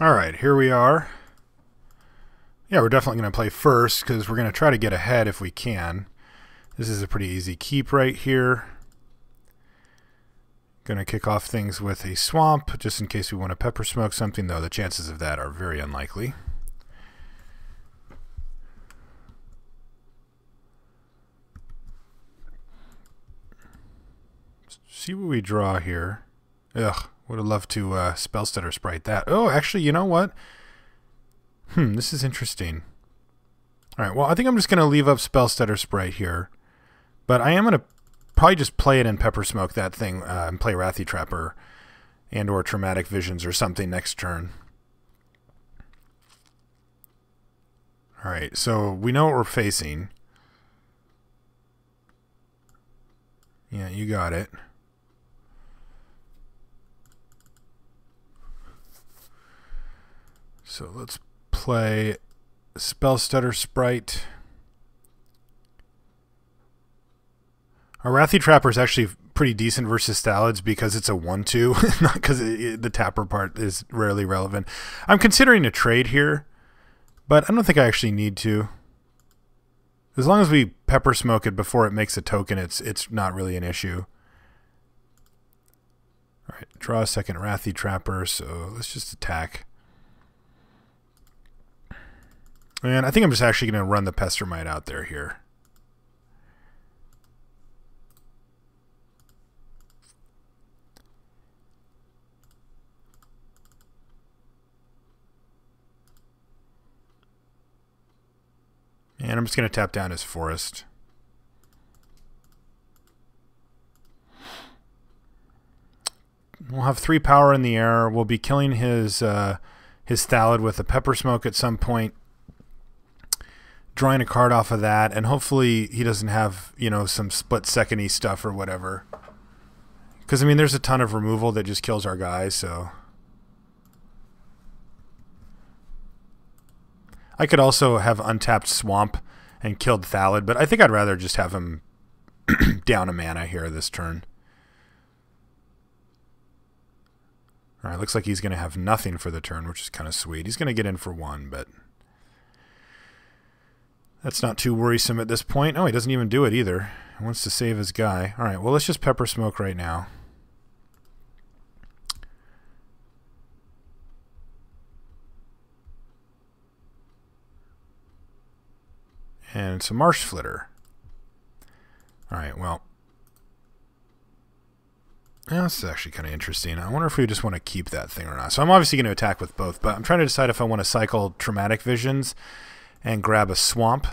Alright, here we are. Yeah, we're definitely going to play first because we're going to try to get ahead if we can. This is a pretty easy keep right here. Going to kick off things with a swamp just in case we want to pepper smoke something, though the chances of that are very unlikely. Let's see what we draw here. Ugh, would have loved to spell stutter sprite that. Oh, actually, you know what? This is interesting. Alright, well, I think I'm just going to leave up spell stutter sprite here. But I am going to probably just play it in pepper smoke that thing and play Wrathy Trapper and or Traumatic Visions or something next turn. Alright, so we know what we're facing. Yeah, you got it. So let's play Spell Stutter Sprite. Our Wrathy Trapper is actually pretty decent versus Thalids because it's a 1-2, not because the tapper part is rarely relevant. I'm considering a trade here, but I don't think I actually need to. As long as we pepper smoke it before it makes a token, it's not really an issue. Alright, draw a second Wrathy Trapper, so let's just attack. And I think I'm just actually going to run the Pestermite out there here. And I'm just going to tap down his Forest. We'll have 3 power in the air. We'll be killing his Thalid with a Pepper Smoke at some point. Drawing a card off of that, and hopefully he doesn't have, you know, some split-second-y stuff or whatever. Because, I mean, there's a ton of removal that just kills our guys, so... I could also have untapped Swamp and killed Thalid, but I think I'd rather just have him down a mana here this turn. Alright, looks like he's going to have nothing for the turn, which is kind of sweet. He's going to get in for 1, but... that's not too worrisome at this point. Oh, he doesn't even do it either. He wants to save his guy. Alright, well, let's just pepper smoke right now. And some Marsh Flitter. Alright, well. Yeah, this is actually kind of interesting. I wonder if we just want to keep that thing or not. So I'm obviously going to attack with both, but I'm trying to decide if I want to cycle Traumatic Visions and grab a Swamp,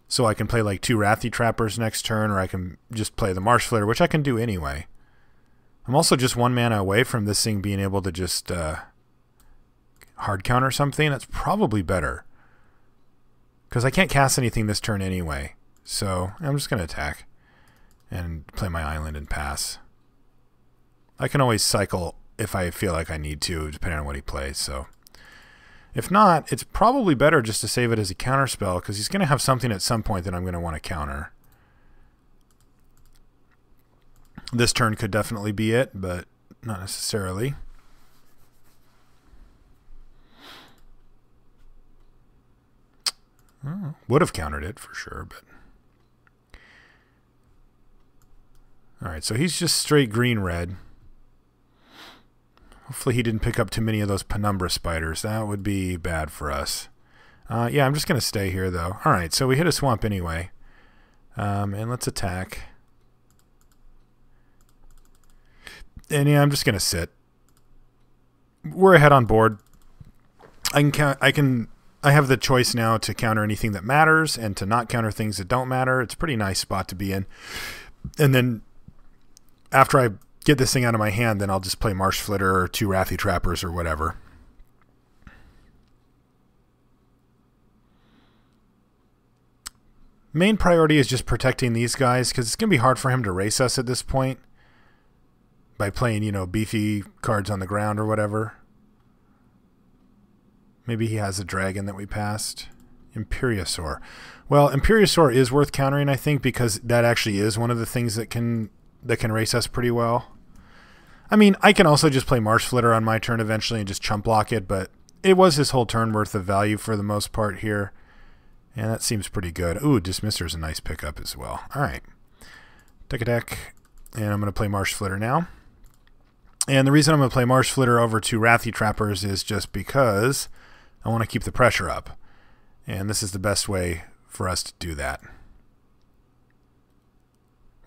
so I can play like 2 Wrathy Trappers next turn, or I can just play the Marsh Flitter, which I can do anyway. I'm also just 1 mana away from this thing being able to just hard counter something. That's probably better, because I can't cast anything this turn anyway. So I'm just going to attack and play my island and pass. I can always cycle if I feel like I need to, depending on what he plays, so... if not, it's probably better just to save it as a counter spell, because he's going to have something at some point that I'm going to want to counter. This turn could definitely be it, but not necessarily. Oh, would have countered it for sure, but... alright, so he's just straight green-red. Hopefully he didn't pick up too many of those Penumbra Spiders. That would be bad for us. Yeah, I'm just going to stay here, though. Alright, so we hit a swamp anyway. And let's attack. And yeah, I'm just going to sit. We're ahead on board. I have the choice now to counter anything that matters and to not counter things that don't matter. It's a pretty nice spot to be in. And then after I get this thing out of my hand, then I'll just play Marsh Flitter or 2 Wrathy Trappers or whatever. Main priority is just protecting these guys, because it's going to be hard for him to race us at this point by playing, you know, beefy cards on the ground or whatever. Maybe he has a dragon that we passed. Imperiosaur. Well, Imperiosaur is worth countering, I think, because that actually is one of the things that can race us pretty well. I mean, I can also just play Marsh Flitter on my turn eventually and just chump block it, but it was his whole turn worth of value for the most part here. And that seems pretty good. Ooh, Dismisser's a nice pickup as well. All right. Take a deck, and I'm going to play Marsh Flitter now. And the reason I'm going to play Marsh Flitter over 2 Wrathy Trappers is just because I want to keep the pressure up. And this is the best way for us to do that.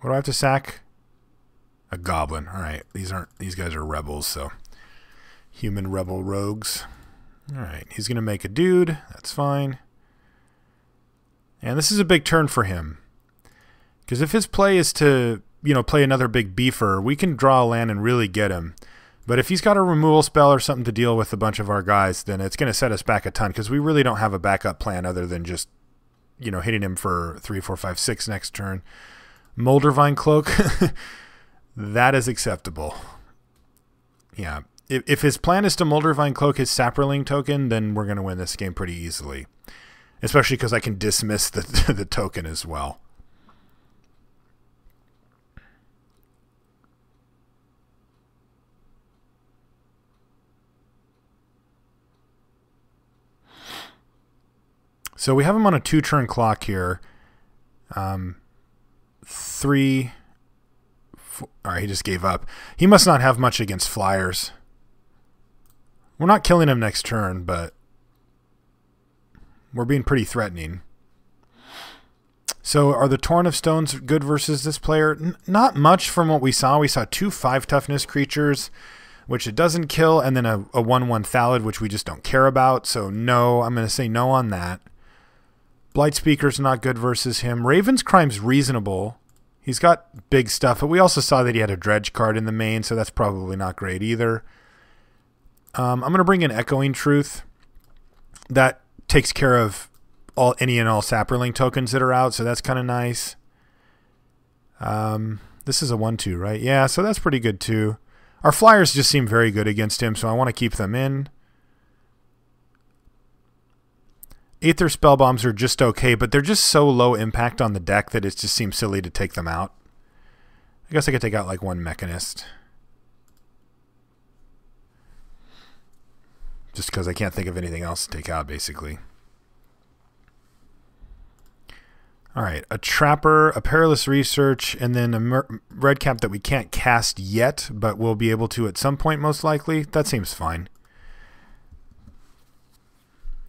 What do I have to sack? A Goblin. All right. These guys are rebels, so human rebel rogues. All right. He's going to make a dude. That's fine. And this is a big turn for him. Because if his play is to, play another big beefer, we can draw a land and really get him. But if he's got a removal spell or something to deal with a bunch of our guys, then it's going to set us back a ton. Because we really don't have a backup plan other than just, hitting him for 3, 4, 5, 6 next turn. Moldervine Cloak, that is acceptable. Yeah. If his plan is to Moldervine Cloak his Saproling token, then we're going to win this game pretty easily. Especially because I can dismiss the token as well. So we have him on a 2-turn clock here. 3, 4, all right, he just gave up. He must not have much against flyers. We're not killing him next turn, but we're being pretty threatening. So are the Torrent of Stones good versus this player? Not much from what we saw. We saw 2 5 toughness creatures, which it doesn't kill, and then a 1/1 Thallid, which we just don't care about. So no, I'm going to say no on that. Blightspeaker's not good versus him. Raven's Crime's reasonable. He's got big stuff, but we also saw that he had a Dredge card in the main, so that's probably not great either. I'm going to bring in Echoing Truth. That takes care of any and all Saproling tokens that are out, so that's kind of nice. This is a 1/2, right? Yeah, so that's pretty good too. Our flyers just seem very good against him, so I want to keep them in. Aether Spellbombs are just okay, but they're just so low impact on the deck that it just seems silly to take them out. I guess I could take out like 1 Mechanist. Just because I can't think of anything else to take out, basically. Alright, a Trapper, a Perilous Research, and then a Redcap that we can't cast yet, but we'll be able to at some point most likely. That seems fine.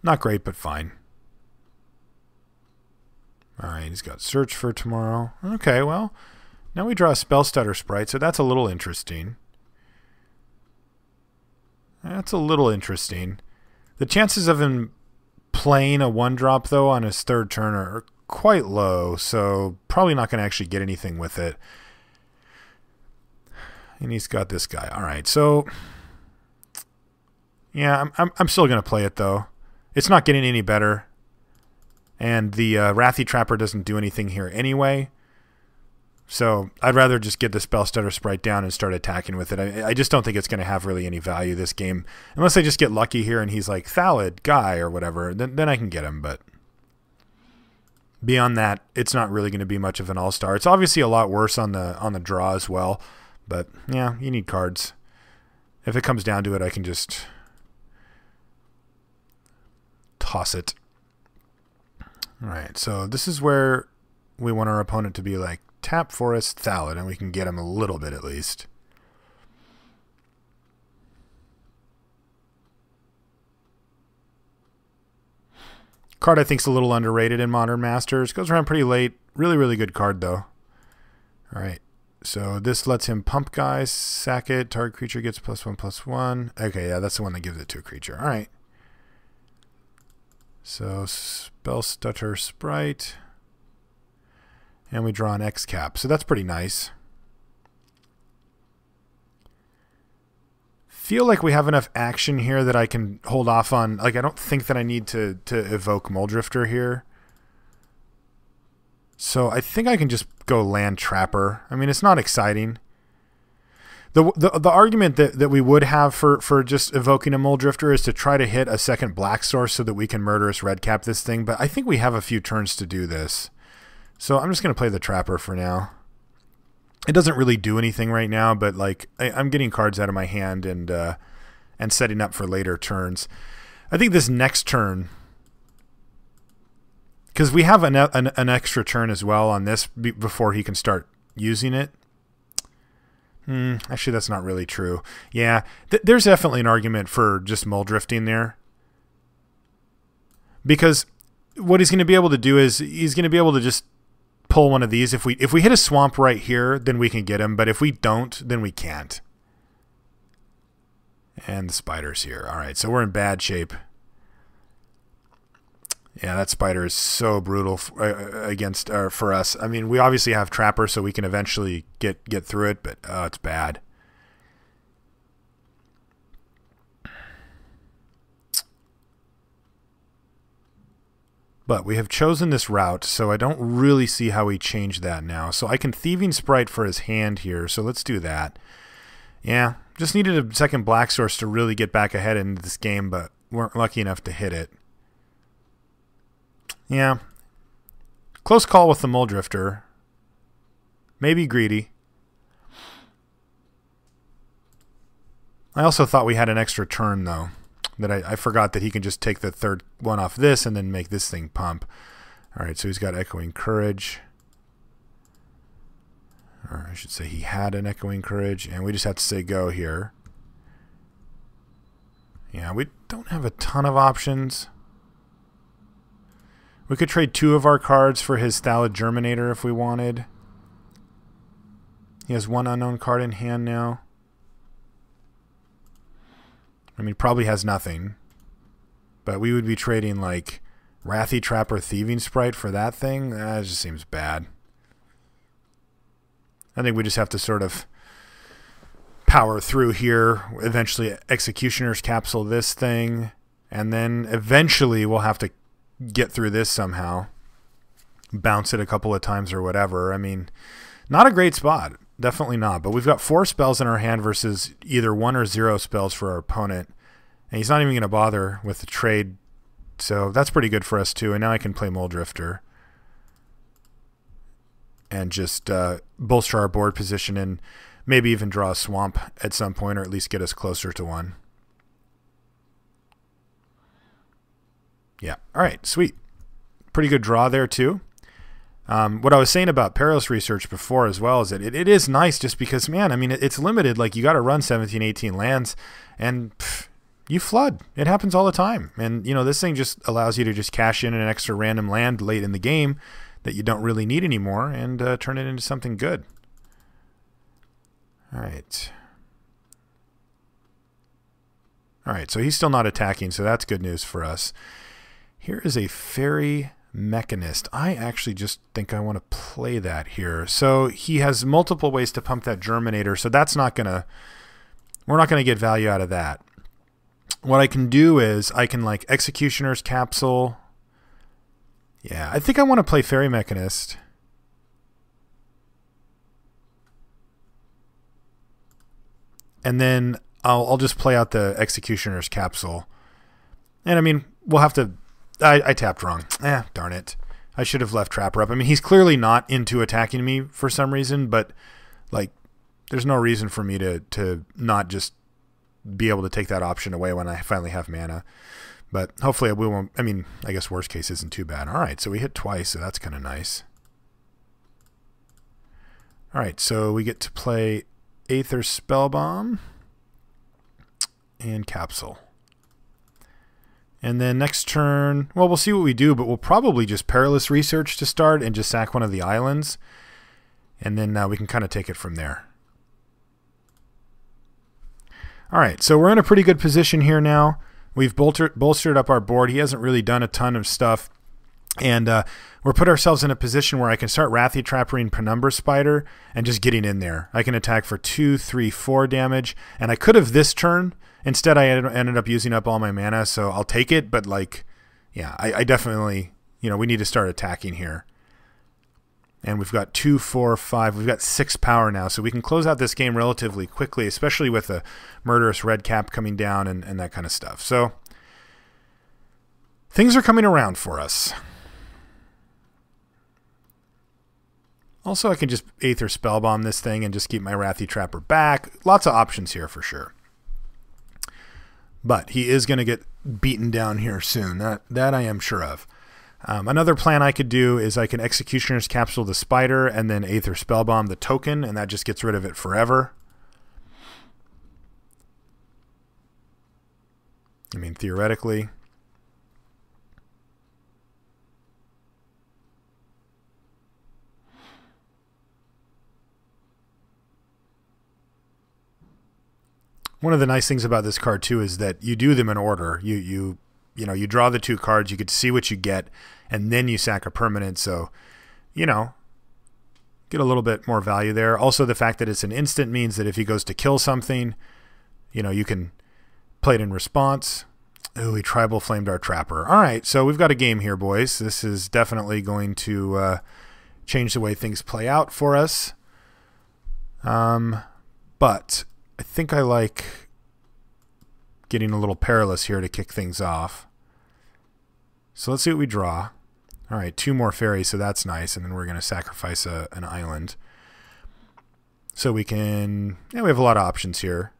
Not great, but fine. Alright, he's got Search for tomorrow. Okay, well, now we draw a Spell Stutter Sprite, so that's a little interesting. That's a little interesting. The chances of him playing a 1-drop, though, on his 3rd turn are quite low, so probably not going to actually get anything with it. And he's got this guy. Alright, so yeah, I'm still going to play it, though. It's not getting any better. And the Wrathy Trapper doesn't do anything here anyway. So I'd rather just get the Spell Stutter Sprite down and start attacking with it. I just don't think it's going to have really any value this game. Unless I just get lucky here and he's like Thallid guy or whatever. Then I can get him. But beyond that, it's not really going to be much of an all-star. It's obviously a lot worse on the draw as well. But yeah, you need cards. If it comes down to it, I can just toss it. Alright, so this is where we want our opponent to be like, tap for us Thallid, and we can get him a little bit at least. Card I think is a little underrated in Modern Masters. Goes around pretty late. Really, really good card, though. Alright, so this lets him pump guys, sack it, target creature gets +1/+1. Okay, yeah, that's the one that gives it to a creature. Alright. So Spell Stutter Sprite. And we draw an X cap. So that's pretty nice. Feel like we have enough action here that I can hold off on. Like, I don't think that I need to evoke Muldrifter here. So I think I can just go land Trapper. I mean, it's not exciting. The argument that we would have for just evoking a Muldrifter is to try to hit a second black source so that we can Murderous Redcap this thing, but I think we have a few turns to do this. So I'm just going to play the Trapper for now. It doesn't really do anything right now, but like I'm getting cards out of my hand and setting up for later turns. I think this next turn, because we have an extra turn as well on this before he can start using it. Actually, that's not really true. Yeah, there's definitely an argument for just mull drifting there. Because what he's going to be able to do is he's going to be able to just pull one of these. If we hit a swamp right here, then we can get him. But if we don't, then we can't. And the spider's here. All right, so we're in bad shape. Yeah, that spider is so brutal for us. I mean, we obviously have Trapper, so we can eventually get through it, but it's bad. But we have chosen this route, so I don't really see how we change that now. So I can Thieving Sprite for his hand here, so let's do that. Yeah, just needed a second Black Source to really get back ahead in this game, but weren't lucky enough to hit it. Yeah. Close call with the Mull Drifter. Maybe greedy. I also thought we had an extra turn, though. That I forgot that he can just take the third one off this and then make this thing pump. Alright, so he's got Echoing Courage. Or I should say he had an Echoing Courage, and we just have to say go here. Yeah, we don't have a ton of options. We could trade 2 of our cards for his Thallid Germinator if we wanted. He has 1 unknown card in hand now. I mean, probably has nothing. But we would be trading like Wrathy Trapper Thieving Sprite for that thing. That just seems bad. I think we just have to sort of power through here. Eventually Executioner's Capsule this thing. And then eventually we'll have to get through this somehow. Bounce it a couple of times or whatever. I mean, not a great spot. Definitely not. But we've got 4 spells in our hand versus either 1 or 0 spells for our opponent. And he's not even going to bother with the trade. So that's pretty good for us too. And now I can play Mull Drifter. And just bolster our board position and maybe even draw a swamp at some point, or at least get us closer to one. Yeah. All right. Sweet. Pretty good draw there too. What I was saying about Perilous Research before as well is that it is nice just because, man, I mean, it's limited. Like, you got to run 17, 18 lands, and you flood. It happens all the time. And, you know, this thing just allows you to just cash in an extra random land late in the game that you don't really need anymore and turn it into something good. All right. All right, so he's still not attacking, so that's good news for us. Here is a Fairy Mechanist. I actually just think I want to play that here. So he has multiple ways to pump that Germinator, so that's not going to... We're not going to get value out of that. What I can do is I can, like, Executioner's Capsule. Yeah, I think I want to play Fairy Mechanist. And then I'll just play out the Executioner's Capsule. And, I mean, we'll have to... I tapped wrong. Darn it. I should have left Trapper up. I mean, he's clearly not into attacking me for some reason, but, like, there's no reason for me to not just be able to take that option away when I finally have mana. But hopefully we won't... I mean, I guess worst case isn't too bad. All right, so we hit twice, so that's kind of nice. All right, so we get to play Aether Spellbomb and Capsule. And then next turn, well, we'll see what we do, but we'll probably just Perilous Research to start and just sack one of the islands. And then we can kind of take it from there. All right, so we're in a pretty good position here now. We've bolstered up our board. He hasn't really done a ton of stuff. And we're put ourselves in a position where I can start Wrathy Trappering Penumbra Spider and just getting in there. I can attack for 2, 3, 4 damage. And I could have this turn. Instead, I ended up using up all my mana, so I'll take it. But, like, yeah, I definitely, you know, we need to start attacking here. And we've got 2, 4, 5. We've got 6 power now, so we can close out this game relatively quickly, especially with a Murderous Red Cap coming down and that kind of stuff. So things are coming around for us. Also, I can just Aether Spellbomb this thing and just keep my Wrathy Trapper back. Lots of options here for sure. But he is going to get beaten down here soon. That I am sure of. Another plan I could do is I can Executioner's Capsule the Spider and then Aether Spellbomb the token, and that just gets rid of it forever. I mean, theoretically. One of the nice things about this card too is that you do them in order. You draw the 2 cards, you get to see what you get, and then you sack a permanent. So, get a little bit more value there. Also, the fact that it's an instant means that if he goes to kill something, you can play it in response. Ooh, he tribal flamed our trapper. All right, so we've got a game here, boys. This is definitely going to change the way things play out for us. But I think I like getting a little perilous here to kick things off. So let's see what we draw. All right, 2 more fairies, so that's nice. And then we're going to sacrifice an island. So we can... we have a lot of options here.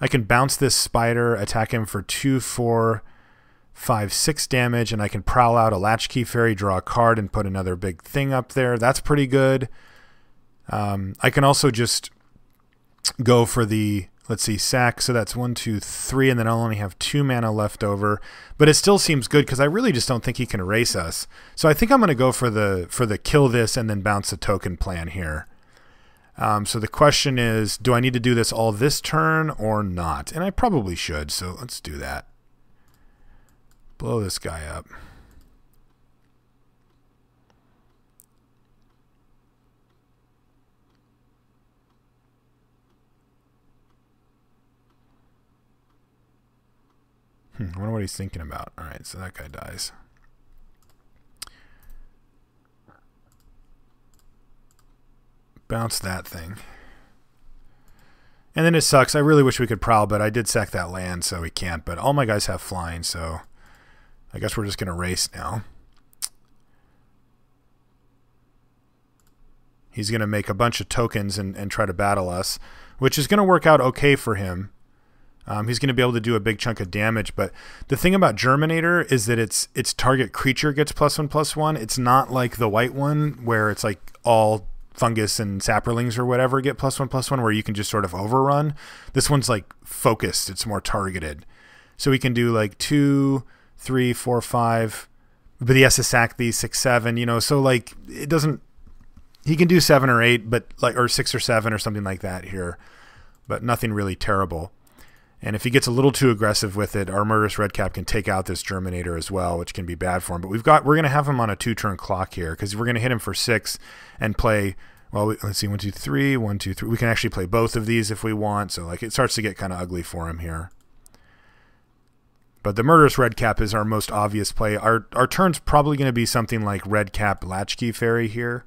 I can bounce this spider, attack him for 2, 4, 5, 6 damage, and I can prowl out a Latchkey Fairy, draw a card, and put another big thing up there. That's pretty good. I can also just go for the, let's see, sack. So that's 1, 2, 3, and then I'll only have 2 mana left over. But it still seems good because I really just don't think he can erase us. So I think I'm going to go for the kill this and then bounce the token plan here. So the question is, do I need to do this all this turn or not? And I probably should, so let's do that. Blow this guy up. I wonder what he's thinking about. All right, so that guy dies. Bounce that thing. And then it sucks. I really wish we could prowl, but I did sack that land, so we can't. But all my guys have flying, so I guess we're just going to race now. He's going to make a bunch of tokens and try to battle us, which is going to work out okay for him. He's going to be able to do a big chunk of damage, but the thing about Germinator is that its target creature gets +1/+1. It's not like the white one where it's like all fungus and saprolings or whatever get +1/+1 where you can just sort of overrun. This one's like focused. It's more targeted. So we can do like 2, 3, 4, 5, but he has to sack these 6, 7, so like it doesn't, he can do 7 or 8, but like, or 6 or 7 or something like that here, but nothing really terrible. And if he gets a little too aggressive with it, our Murderous Redcap can take out this Germinator as well, which can be bad for him. But we're going to have him on a 2-turn clock here because we're going to hit him for 6 and play, well, let's see, 1, 2, 3, 1, 2, 3. We can actually play both of these if we want. So like it starts to get kind of ugly for him here. But the Murderous Redcap is our most obvious play. Our turn's probably going to be something like Redcap Latchkey Fairy here.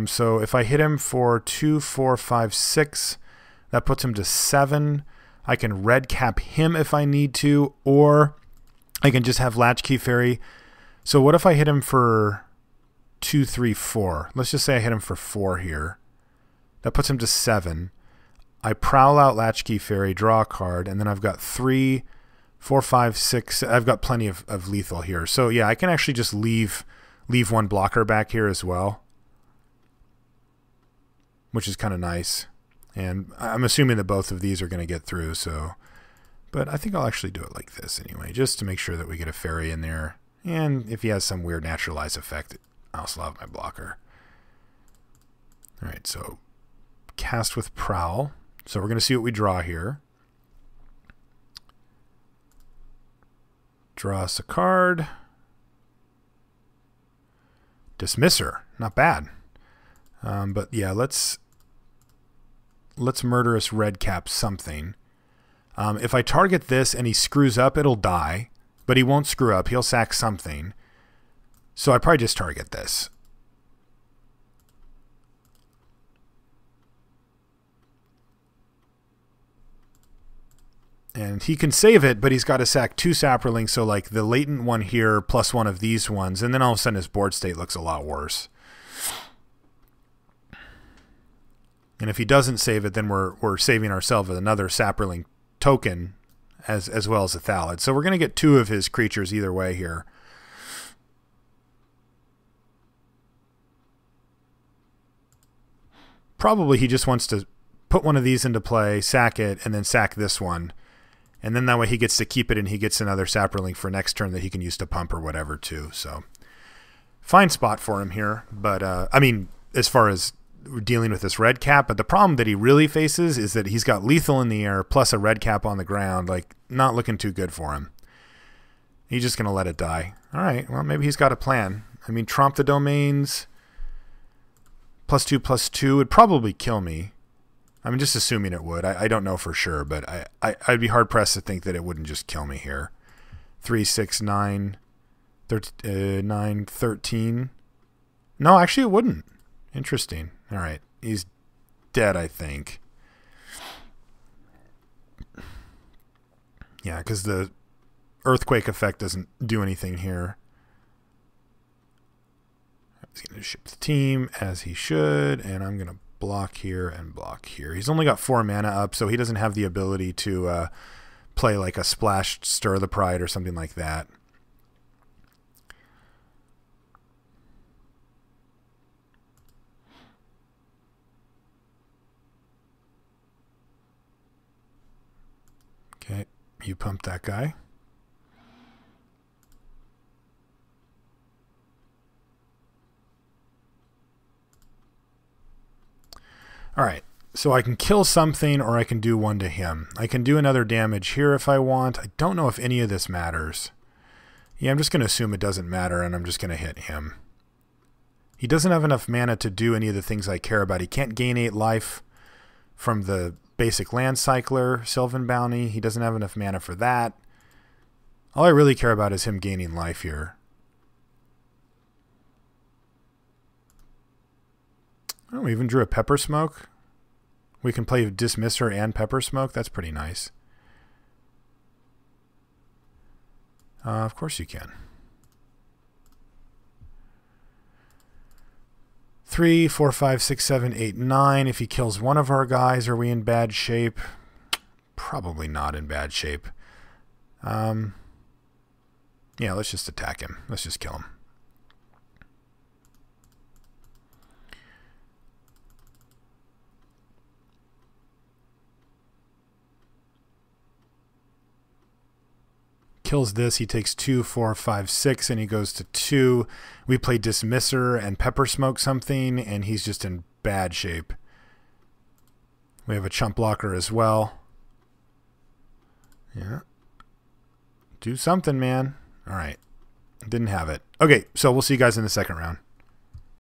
So if I hit him for 2, 4, 5, 6... that puts him to 7. I can Redcap him if I need to, or I can just have Latchkey Fairy. So what if I hit him for 2, 3, 4? Let's just say I hit him for 4 here. That puts him to 7. I prowl out Latchkey Fairy, draw a card, and then I've got 3, 4, 5, 6. I've got plenty of lethal here. So yeah, I can actually just leave 1 blocker back here as well, which is kind of nice. And I'm assuming that both of these are going to get through, so... But I think I'll actually do it like this anyway, just to make sure that we get a fairy in there. And if he has some weird naturalized effect, I'll still have my blocker. Alright, so cast with Prowl. So we're going to see what we draw here. Draw us a card. Dismisser. Not bad. But yeah, let's Murderous Redcap something. If I target this and he screws up, it'll die. But he won't screw up. He'll sack something. So I probably just target this. And he can save it, but he's got to sack 2 Saproling, so like the latent one here plus one of these ones, and then all of a sudden his board state looks a lot worse. And if he doesn't save it, then we're saving ourselves with another Saproling token as well as a Thallid. So we're going to get 2 of his creatures either way here. Probably he just wants to put one of these into play, sack it, and then sack this one. And then that way he gets to keep it and he gets another Saproling for next turn that he can use to pump or whatever too. So fine spot for him here. But, I mean, as far as dealing with this red cap, but the problem that he really faces is that he's got lethal in the air plus a red cap on the ground. Like, not looking too good for him. He's just going to let it die. All right, well, maybe he's got a plan. I mean, tromp the domains. +2/+2 would probably kill me. I'm just assuming it would. I don't know for sure, but I'd be hard-pressed to think that it wouldn't just kill me here. 3, 6, 9, 9, 13. No, actually it wouldn't. Interesting. All right. He's dead, I think. Yeah, because the earthquake effect doesn't do anything here. He's going to ship the team as he should, and I'm going to block here and block here. He's only got 4 mana up, so he doesn't have the ability to play like a splashed Stir the Pride or something like that. Okay, you pump that guy. All right, so I can kill something or I can do one to him. I can do another damage here if I want. I don't know if any of this matters. Yeah, I'm just going to assume it doesn't matter, and I'm just going to hit him. He doesn't have enough mana to do any of the things I care about. He can't gain 8 life from the basic land cycler, Sylvan Bounty. He doesn't have enough mana for that. All I really care about is him gaining life here. Oh, we even drew a Pepper Smoke. We can play Dismisser and Pepper Smoke. That's pretty nice. Of course you can. 3, 4, 5, 6, 7, 8, 9. If he kills one of our guys, are we in bad shape? Probably not in bad shape. Yeah, let's just attack him. Let's just kill him. Kills this, he takes 2, 4, 5, 6, and he goes to 2. We play Dismisser and Pepper Smoke something, and he's just in bad shape. We have a chump blocker as well. Yeah. Do something, man. All right. Didn't have it. Okay, so we'll see you guys in the second round.